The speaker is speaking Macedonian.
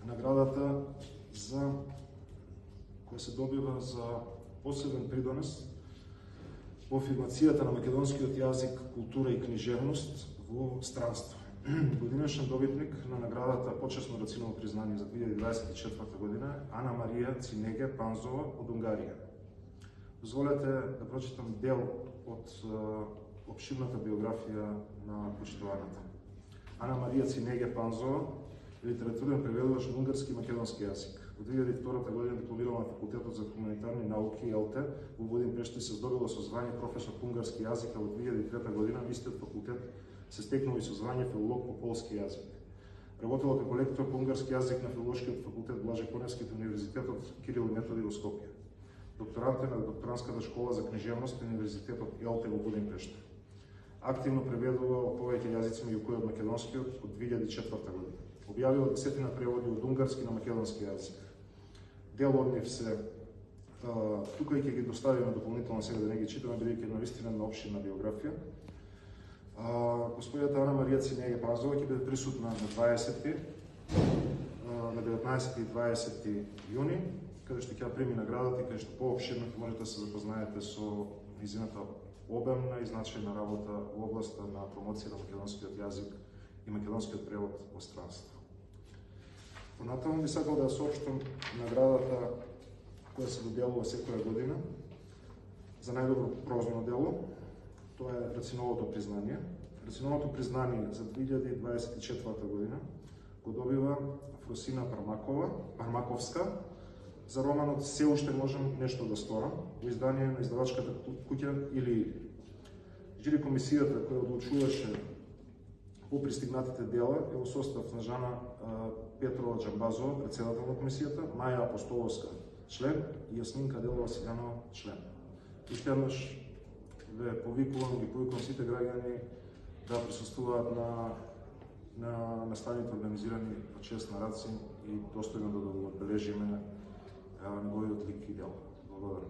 наградата која се добива за посебен придонес во афирмацијата на македонскиот јазик, култура и книжевност во странство. Годинешен добитник на наградата почесно рациново признание за 2024 година е Ана Марија Цинеге Панзова од Унгарија. Дозволете да прочитам дел од обширната биографија на почитуваната. Ана Марија Цинеге Панзова е литературен преведувач на унгарски и македонски јазик. Во 2002 година дипломирала на Факултетот за хуманитарни науки ЕЛТЕ во Будимпешта и се здобила со звание професор по унгарски јазик, а во 2003 година на истиот факултет се стекнува и со звание филолог по полски јазик. Работила како лектор по унгарски јазик на Филолошкиот факултет Блаже Коневски во Универзитетот Кирил и Методи во Скопје. Докторант е на докторанската школа за книжевност на Универзитетот ЕЛТЕ во Будимпешта. Активно преведува повеќе јазици меѓу кои од македонскиот од 2004 година. Објавила десетина преводи од унгарски на македонски јазик. Дел од нив се тука и ќе ги доставиме дополнително сега да не ги читаме, бидејќи навистина на обширна биографија. Господјата Ана Марија Цинеге Панзова ќе биде присутна на 19 и 20 јуни, каде што ќе прими наградата и каде што поопширно ќе можете да се запознаете со низината обемна и значајна работа во областа на промоција на македонскиот јазик и македонскиот превод во странство. Понатаму би сакал да соопштам наградата која се доделува секоја година за најдобро прозно дело. Тоа е Рациновото признание. Рациновото признание за 2024 година го добива Фросина Пармаковска за романот "Се уште можам нешто да сторам" во издание на издавачката куќа или жири комисијата која одлучуваше по пристигнатите дела е во состав на Жана Петрова Джамбазова, председател на комисијата, Маја Апостоловска, член, и Јасминка Делова Силјанова, член. Уште еднаш ве повикувам сите граѓани да присуствуваат на наставите организирани во чест на Рацин и достојно да го одбележиме неговиот лик и дел. Благодарам.